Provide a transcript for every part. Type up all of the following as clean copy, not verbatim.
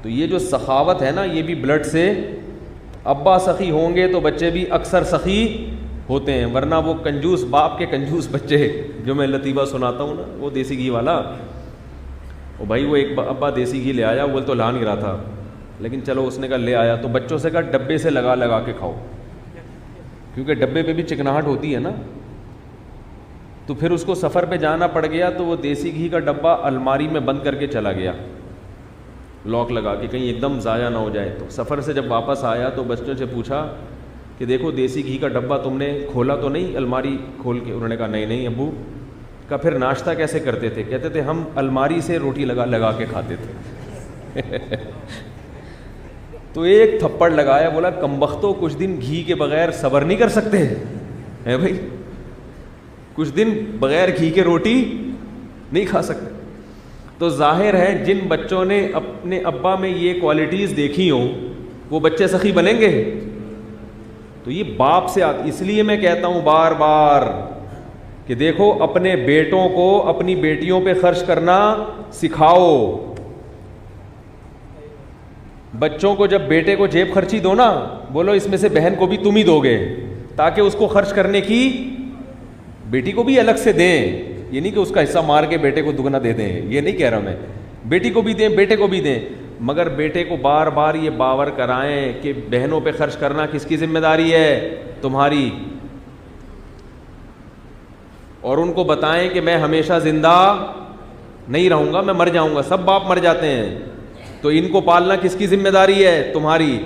تو یہ جو سخاوت ہے نا یہ بھی بلڈ سے، ابا سخی ہوں گے تو بچے بھی اکثر سخی ہوتے ہیں، ورنہ وہ کنجوس باپ کے کنجوس بچے جو میں لطیفہ سناتا ہوں نا، وہ دیسی گھی والا، وہ بھائی وہ ایک ابا دیسی گھی لے آیا، وہ تو لا نہیں رہا تھا، لیکن چلو اس نے کہا لے آیا، تو بچوں سے کہا ڈبے سے لگا لگا کے کھاؤ، کیونکہ ڈبے پہ بھی چکناہٹ ہوتی ہے نا. تو پھر اس کو سفر پہ جانا پڑ گیا تو وہ دیسی گھی کا ڈبہ الماری میں بند کر کے چلا گیا، لاک لگا کے کہیں ایک دم ضائع نہ ہو جائے. تو سفر سے جب واپس آیا تو بچوں سے پوچھا کہ دیکھو دیسی گھی کا ڈبہ تم نے کھولا تو نہیں الماری کھول کے؟ انہوں نے کہا نہیں نہیں ابو. کہا پھر ناشتہ کیسے کرتے تھے؟ کہتے تھے ہم الماری سے روٹی لگا لگا کے کھاتے تھے. تو ایک تھپڑ لگایا، بولا کمبختو کچھ دن گھی کے بغیر صبر نہیں کر سکتے ہیں بھائی، کچھ دن بغیر گھی کے روٹی نہیں کھا سکتے. تو ظاہر ہے جن بچوں نے اپنے ابا میں یہ کوالٹیز دیکھی ہوں وہ بچے سخی بنیں گے. تو یہ باپ سے اس لیے میں کہتا ہوں بار بار کہ دیکھو اپنے بیٹوں کو اپنی بیٹیوں پہ خرچ کرنا سکھاؤ. بچوں کو جب بیٹے کو جیب خرچی دو نا، بولو اس میں سے بہن کو بھی تم ہی دو گے، تاکہ اس کو خرچ کرنے کی، بیٹی کو بھی الگ سے دیں. یہ نہیں کہ اس کا حصہ مار کے بیٹے کو دگنا دے دیں، یہ نہیں کہہ رہا میں، بیٹی کو بھی دیں بیٹے کو بھی دیں، مگر بیٹے کو بار بار یہ باور کرائیں کہ بہنوں پہ خرچ کرنا کس کی ذمہ داری ہے؟ تمہاری. اور ان کو بتائیں کہ میں ہمیشہ زندہ نہیں رہوں گا، میں مر جاؤں گا. سب باپ مر جاتے ہیں، تو ان کو پالنا کس کی ذمہ داری ہے؟ تمہاری.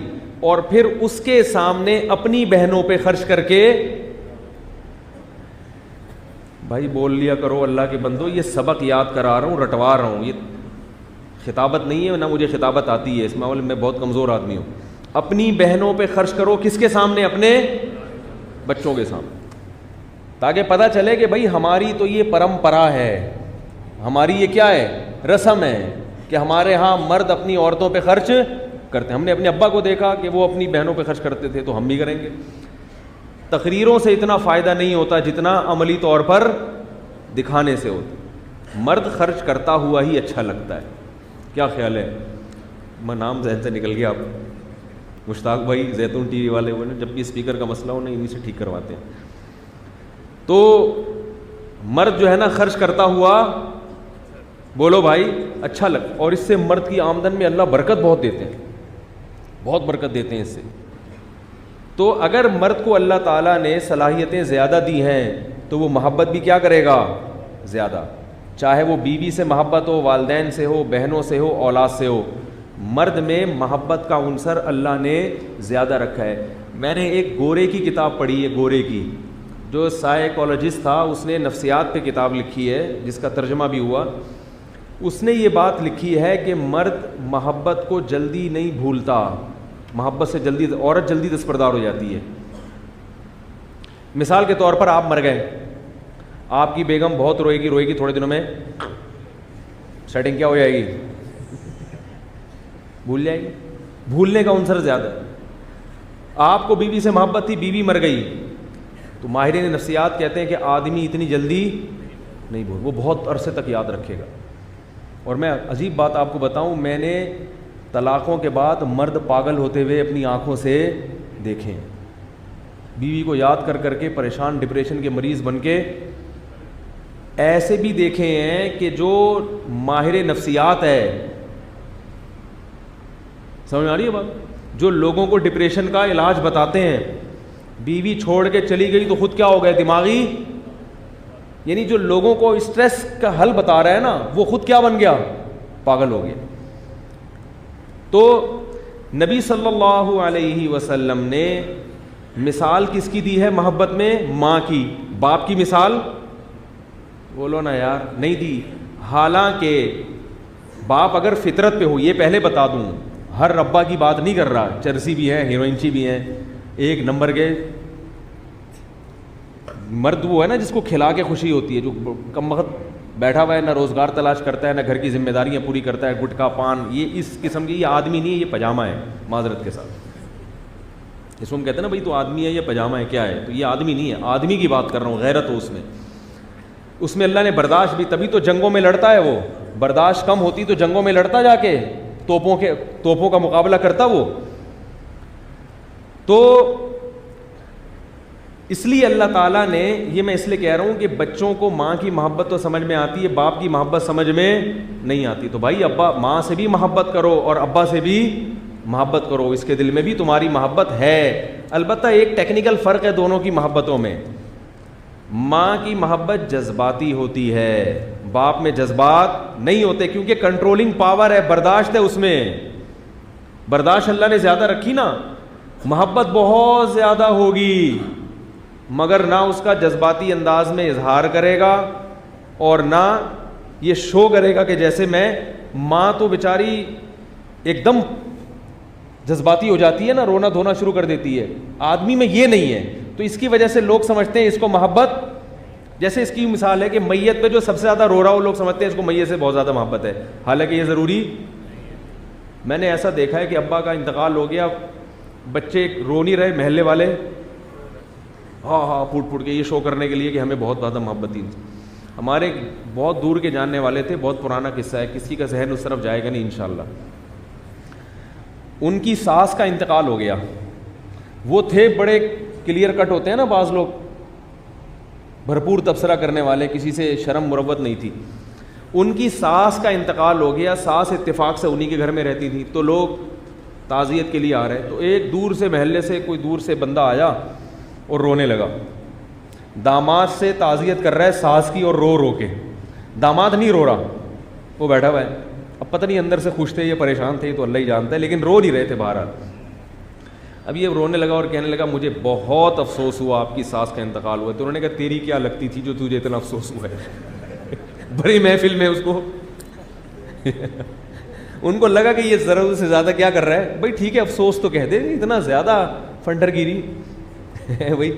اور پھر اس کے سامنے اپنی بہنوں پہ خرچ کر کے، بھائی بول لیا کرو اللہ کے بندو، یہ سبق یاد کرا رہا ہوں، رٹوا رہا ہوں، یہ خطابت نہیں ہے، نہ مجھے خطابت آتی ہے، اس معاملے میں بہت کمزور آدمی ہوں. اپنی بہنوں پہ خرچ کرو، کس کے سامنے؟ اپنے بچوں کے سامنے، تاکہ پتہ چلے کہ بھائی ہماری تو یہ پرمپرا ہے، ہماری یہ کیا ہے؟ رسم ہے کہ ہمارے ہاں مرد اپنی عورتوں پہ خرچ کرتے ہیں. ہم نے اپنے ابا کو دیکھا کہ وہ اپنی بہنوں پہ خرچ کرتے تھے، تو ہم بھی کریں گے. تقریروں سے اتنا فائدہ نہیں ہوتا جتنا عملی طور پر دکھانے سے ہوتا. مرد خرچ کرتا ہوا ہی اچھا لگتا ہے. کیا خیال ہے؟ میں نام ذہن سے نکل گیا. آپ مشتاق بھائی زیتون ٹی وی والے، وہ جب بھی اسپیکر کا مسئلہ ہو نا انہیں سے ٹھیک کرواتے ہیں. تو مرد جو ہے نا خرچ کرتا ہوا، بولو بھائی اچھا لگتا، اور اس سے مرد کی آمدن میں اللہ برکت بہت دیتے ہیں، بہت برکت دیتے ہیں اس سے. تو اگر مرد کو اللہ تعالیٰ نے صلاحیتیں زیادہ دی ہیں تو وہ محبت بھی کیا کرے گا؟ زیادہ. چاہے وہ بیوی سے محبت ہو، والدین سے ہو، بہنوں سے ہو، اولاد سے ہو، مرد میں محبت کا عنصر اللہ نے زیادہ رکھا ہے. میں نے ایک گورے کی کتاب پڑھی ہے، گورے کی، جو سائیکالوجسٹ تھا، اس نے نفسیات پہ کتاب لکھی ہے جس کا ترجمہ بھی ہوا. اس نے یہ بات لکھی ہے کہ مرد محبت کو جلدی نہیں بھولتا، محبت سے جلدی، عورت جلدی دستبردار ہو جاتی ہے. مثال کے طور پر آپ مر گئے، آپ کی بیگم بہت روئے گی تھوڑے دنوں میں سیٹنگ کیا ہو جائے گی؟ بھول جائے گی. بھولنے کا عنصر زیادہ ہے. آپ کو بیوی سے محبت تھی، بیوی مر گئی، تو ماہرین نفسیات کہتے ہیں کہ آدمی اتنی جلدی نہیں بھول، وہ بہت عرصے تک یاد رکھے گا. اور میں عجیب بات آپ کو بتاؤں، میں نے طلاقوں کے بعد مرد پاگل ہوتے ہوئے اپنی آنکھوں سے دیکھیں، بیوی کو یاد کر کر کے پریشان، ڈپریشن کے مریض بن کے. ایسے بھی دیکھے ہیں کہ جو ماہر نفسیات ہے، سمجھ آ رہی ہے بات، جو لوگوں کو ڈپریشن کا علاج بتاتے ہیں، بیوی چھوڑ کے چلی گئی تو خود کیا ہو گئے؟ دماغی، یعنی جو لوگوں کو اسٹریس کا حل بتا رہا ہے نا، وہ خود کیا بن گیا؟ پاگل ہو گیا. تو نبی صلی اللہ علیہ وسلم نے مثال کس کی دی ہے محبت میں؟ ماں کی. باپ کی مثال بولو نا یار، نہیں دی. حالانکہ باپ اگر فطرت پہ ہو، یہ پہلے بتا دوں، ہر ربا کی بات نہیں کر رہا، چرسی بھی ہیں، ہیروئنچی بھی ہیں، ایک نمبر کے مرد وہ ہے نا جس کو کھلا کے خوشی ہوتی ہے، جو کم وقت بیٹھا ہوا ہے، نہ روزگار تلاش کرتا ہے، نہ گھر کی ذمہ داریاں پوری کرتا ہے، گٹکا پان، یہ اس قسم کی، یہ آدمی نہیں ہے، یہ پاجامہ ہے، معذرت کے ساتھ. اس کو ہم کہتے ہیں نا بھائی تو آدمی ہے، یہ پاجامہ ہے، کیا ہے؟ تو یہ آدمی نہیں ہے، آدمی کی بات کر رہا ہوں، غیرت ہو اس میں اللہ نے برداشت بھی، تبھی تو جنگوں میں لڑتا ہے. وہ برداشت کم ہوتی تو جنگوں میں لڑتا جا کے توپوں کا مقابلہ کرتا وہ. تو اس لیے اللہ تعالیٰ نے, یہ میں اس لیے کہہ رہا ہوں کہ بچوں کو ماں کی محبت تو سمجھ میں آتی ہے, باپ کی محبت سمجھ میں نہیں آتی. تو بھائی ابا ماں سے بھی محبت کرو اور ابا سے بھی محبت کرو, اس کے دل میں بھی تمہاری محبت ہے. البتہ ایک ٹیکنیکل فرق ہے دونوں کی محبتوں میں. ماں کی محبت جذباتی ہوتی ہے, باپ میں جذبات نہیں ہوتے, کیونکہ کنٹرولنگ پاور ہے, برداشت ہے اس میں, برداشت اللہ نے زیادہ رکھی نا, محبت بہت زیادہ ہوگی, مگر نہ اس کا جذباتی انداز میں اظہار کرے گا اور نہ یہ شو کرے گا کہ جیسے میں. ماں تو بیچاری ایک دم جذباتی ہو جاتی ہے نا, رونا دھونا شروع کر دیتی ہے, آدمی میں یہ نہیں ہے. تو اس کی وجہ سے لوگ سمجھتے ہیں اس کو محبت, جیسے اس کی مثال ہے کہ میت پہ جو سب سے زیادہ رو رہا ہو, لوگ سمجھتے ہیں اس کو میت سے بہت زیادہ محبت ہے, حالانکہ یہ ضروری. میں نے ایسا دیکھا ہے کہ ابا کا انتقال ہو گیا, بچے رو نہیں رہے, محلے والے ہاں پھوٹ پھوٹ کے یہ شو کرنے کے لیے کہ ہمیں بہت زیادہ محبت تھی. ہمارے بہت دور کے جاننے والے تھے, بہت پرانا قصہ ہے, کسی کا ذہن اس طرف جائے گا نہیں انشاءاللہ. ان کی ساس کا انتقال ہو گیا. وہ تھے بڑے کلیئر کٹ ہوتے ہیں نا بعض لوگ, بھرپور تبصرہ کرنے والے, کسی سے شرم مروت نہیں تھی. ان کی ساس کا انتقال ہو گیا. ساس اتفاق سے انہی کے گھر میں رہتی تھی, تو لوگ تعزیت کے لیے آ رہے, تو ایک دور سے محلے سے کوئی دور سے بندہ آیا اور رونے لگا. داماد سے تعزیت کر رہا ہے ساس کی, اور رو رو کے. داماد نہیں رو رہا, وہ بیٹھا ہوا ہے. اب پتہ نہیں اندر سے خوش تھے یا پریشان تھے, تو اللہ ہی جانتا ہے, لیکن رو نہیں رہے تھے بہرحال. اب یہ رونے لگا اور کہنے لگا مجھے بہت افسوس ہوا آپ کی ساس کا انتقال ہوا. تو انہوں نے کہا تیری کیا لگتی تھی جو تجھے اتنا افسوس ہوا ہے. بڑی محفل میں اس کو ان کو لگا کہ یہ ضرورت سے زیادہ کیا کر رہا ہے. بھائی ٹھیک ہے افسوس تو کہہ دے, اتنا زیادہ فنڈر گیری ہے بھائی.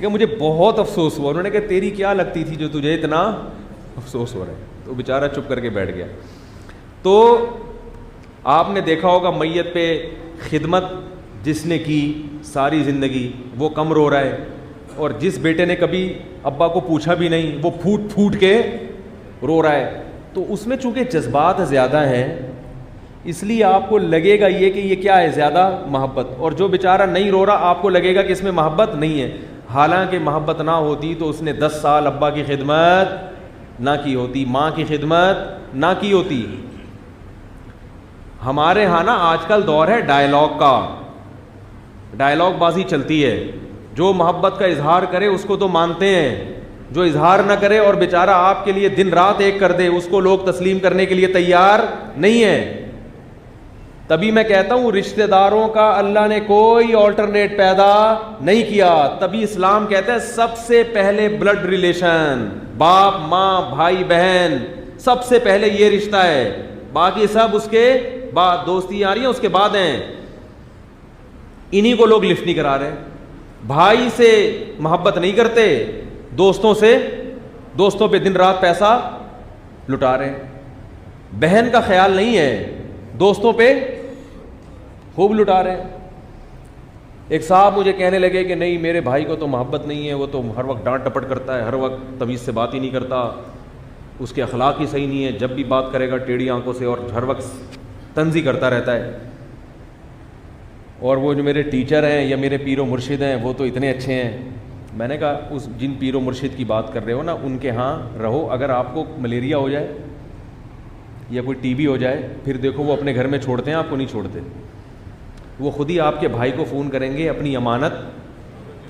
کہ مجھے بہت افسوس ہوا. انہوں نے کہا تیری کیا لگتی تھی جو تجھے اتنا افسوس ہو رہا ہے. تو بیچارہ چپ کر کے بیٹھ گیا. تو آپ نے دیکھا ہوگا میت پہ خدمت جس نے کی ساری زندگی, وہ کم رو رہا ہے, اور جس بیٹے نے کبھی ابا کو پوچھا بھی نہیں وہ پھوٹ پھوٹ کے رو رہا ہے. تو اس میں چونکہ جذبات زیادہ ہیں, اس لیے آپ کو لگے گا یہ کہ یہ کیا ہے, زیادہ محبت. اور جو بیچارہ نہیں رو رہا آپ کو لگے گا کہ اس میں محبت نہیں ہے. حالانکہ محبت نہ ہوتی تو اس نے 10 سال ابا کی خدمت نہ کی ہوتی, ماں کی خدمت نہ کی ہوتی. ہمارے ہاں نا آج کل دور ہے ڈائلاگ کا, ڈائلاگ بازی چلتی ہے. جو محبت کا اظہار کرے اس کو تو مانتے ہیں, جو اظہار نہ کرے اور بیچارہ آپ کے لیے دن رات ایک کر دے اس کو لوگ تسلیم کرنے کے لیے تیار نہیں ہیں. تبھی میں کہتا ہوں رشتہ داروں کا اللہ نے کوئی آلٹرنیٹ پیدا نہیں کیا. تبھی اسلام کہتا ہے سب سے پہلے بلڈ ریلیشن, باپ ماں بھائی بہن, سب سے پہلے یہ رشتہ ہے, باقی سب اس کے بعد, دوستی آ رہی ہے اس کے بعد ہیں. انہی کو لوگ لفٹ نہیں کرا رہے. بھائی سے محبت نہیں کرتے, دوستوں سے, دوستوں پہ دن رات پیسہ لٹا رہے ہیں. بہن کا خیال نہیں ہے, دوستوں پہ خوب لٹا رہے ہیں. ایک صاحب مجھے کہنے لگے کہ نہیں میرے بھائی کو تو محبت نہیں ہے, وہ تو ہر وقت ڈانٹ ٹپٹ کرتا ہے, ہر وقت تمیز سے بات ہی نہیں کرتا, اس کے اخلاق ہی صحیح نہیں ہے, جب بھی بات کرے گا ٹیڑھی آنکھوں سے, اور ہر وقت طنزی کرتا رہتا ہے. اور وہ جو میرے ٹیچر ہیں یا میرے پیر و مرشد ہیں وہ تو اتنے اچھے ہیں. میں نے کہا اس جن پیر و مرشد کی بات کر رہے ہو نا ان کے ہاں رہو, اگر آپ کو ملیریا ہو جائے یا کوئی ٹی بی ہو جائے پھر دیکھو وہ اپنے گھر میں چھوڑتے ہیں, آپ کو نہیں چھوڑتے. وہ خود ہی آپ کے بھائی کو فون کریں گے, اپنی امانت,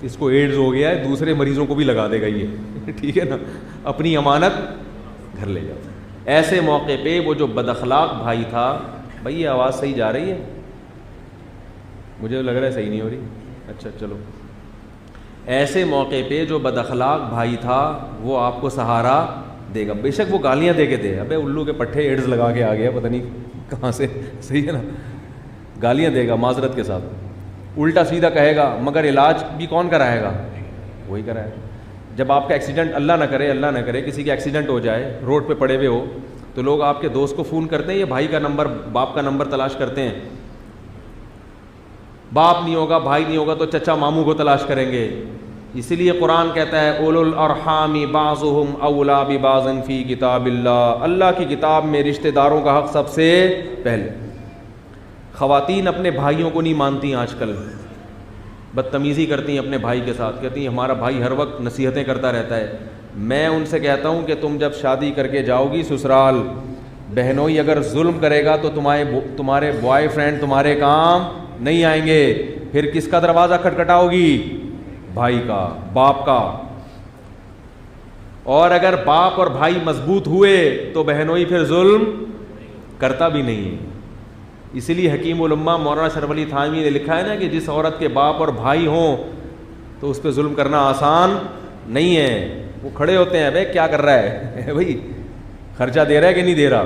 اس کو ایڈز ہو گیا ہے, دوسرے مریضوں کو بھی لگا دے گا یہ, ٹھیک ہے نا, اپنی امانت گھر لے جاتا. ایسے موقع پہ وہ جو بد اخلاق بھائی تھا, بھائی یہ آواز صحیح جا رہی ہے, مجھے لگ رہا ہے صحیح نہیں ہو رہی, اچھا چلو. ایسے موقع پہ جو بد اخلاق بھائی تھا وہ آپ کو سہارا دے گا, بے شک وہ گالیاں دے کے دے, ابے الو کے پٹھے ایڈز لگا کے آ گیا پتہ نہیں کہاں سے, صحیح ہے نا, گالیاں دے گا معذرت کے ساتھ, الٹا سیدھا کہے گا, مگر علاج بھی کون کرائے گا, وہی کرائے گا. جب آپ کا ایکسیڈنٹ, اللہ نہ کرے کسی کا ایکسیڈنٹ ہو جائے, روڈ پہ پڑے ہوئے ہو, تو لوگ آپ کے دوست کو فون کرتے ہیں یا بھائی کا نمبر, باپ کا نمبر تلاش کرتے ہیں. باپ نہیں ہوگا, بھائی نہیں ہوگا تو چچا ماموں کو تلاش کریں گے, اسی لیے قرآن کہتا ہے اولو الارحام بعضهم اولا ببعض فی کتاب اللہ، اللہ کی کتاب میں رشتہ داروں کا حق سب سے پہلے۔ خواتین اپنے بھائیوں کو نہیں مانتی آج کل، بدتمیزی کرتی ہیں اپنے بھائی کے ساتھ، کہتی ہیں ہمارا بھائی ہر وقت نصیحتیں کرتا رہتا ہے۔ میں ان سے کہتا ہوں کہ تم جب شادی کر کے جاؤ گی سسرال، بہنوئی اگر ظلم کرے گا تو تمہارے بوائے فرینڈ تمہارے کام نہیں آئیں گے، پھر کس کا دروازہ کھٹکھٹاؤ گی؟ بھائی کا، باپ کا۔ اور اگر باپ اور بھائی مضبوط ہوئے تو بہنوئی پھر ظلم کرتا بھی نہیں ہے۔ اسی لیے حکیم الامہ مولانا شرف علی تھانوی نے لکھا ہے نا کہ جس عورت کے باپ اور بھائی ہوں تو اس پہ ظلم کرنا آسان نہیں ہے۔ وہ کھڑے ہوتے ہیں، بھائی کیا کر رہا ہے بھائی، خرچہ دے رہا ہے کہ نہیں دے رہا۔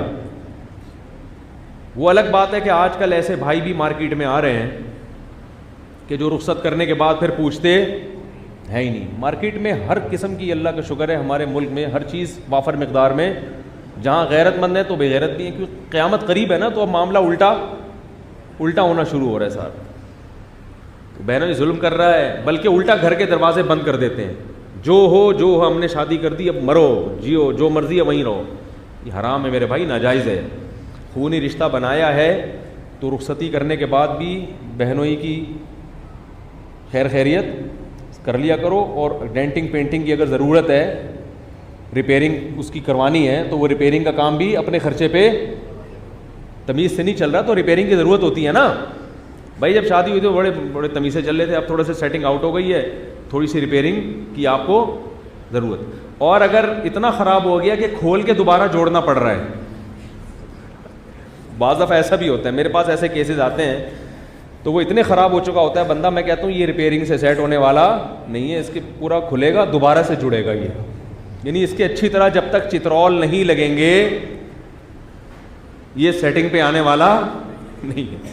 وہ الگ بات ہے کہ آج کل ایسے بھائی بھی مارکیٹ میں آ رہے ہیں کہ جو رخصت کرنے کے بعد پھر پوچھتے ہیں ہی نہیں۔ مارکیٹ میں ہر قسم کی، اللہ کا شکر ہے ہمارے ملک میں ہر چیز وافر مقدار میں، جہاں غیرت مند ہے تو بے غیرت بھی ہے، کیونکہ قیامت قریب ہے نا، تو اب معاملہ الٹا ہونا شروع ہو رہا ہے صاحب۔ تو بہنوں یہ ظلم کر رہا ہے، بلکہ الٹا گھر کے دروازے بند کر دیتے ہیں، جو ہو ہم نے شادی کر دی، اب مرو جیو جو مرضی ہے وہیں رہو۔ یہ حرام ہے میرے بھائی، ناجائز ہے۔ خونی رشتہ بنایا ہے تو رخصتی کرنے کے بعد بھی بہنوئی کی خیر خیریت کر لیا کرو، اور ڈینٹنگ پینٹنگ کی اگر ضرورت ہے، ریپیئرنگ اس کی کروانی ہے تو وہ ریپیئرنگ کا کام بھی اپنے خرچے پہ، تمیز سے نہیں چل رہا تو ریپیئرنگ کی ضرورت ہوتی ہے نا بھائی۔ جب شادی ہوئی تو بڑے تمیز سے چل رہے تھے، اب تھوڑے سے سیٹنگ آؤٹ ہو گئی ہے، تھوڑی سی ریپیئرنگ کی آپ کو ضرورت، اور اگر اتنا خراب ہو گیا کہ کھول کے دوبارہ جوڑنا پڑ رہا ہے، بعض دفعہ ایسا بھی ہوتا ہے، میرے پاس ایسے کیسز آتے ہیں تو وہ اتنے خراب ہو چکا ہوتا ہے بندہ، میں کہتا ہوں یہ ریپیئرنگ سے سیٹ ہونے والا نہیں ہے، اس کے پورا کھلے گا دوبارہ سے جڑے گا یہ، یعنی اس کے اچھی طرح جب تک چترول نہیں لگیں گے یہ سیٹنگ پہ آنے والا نہیں ہے۔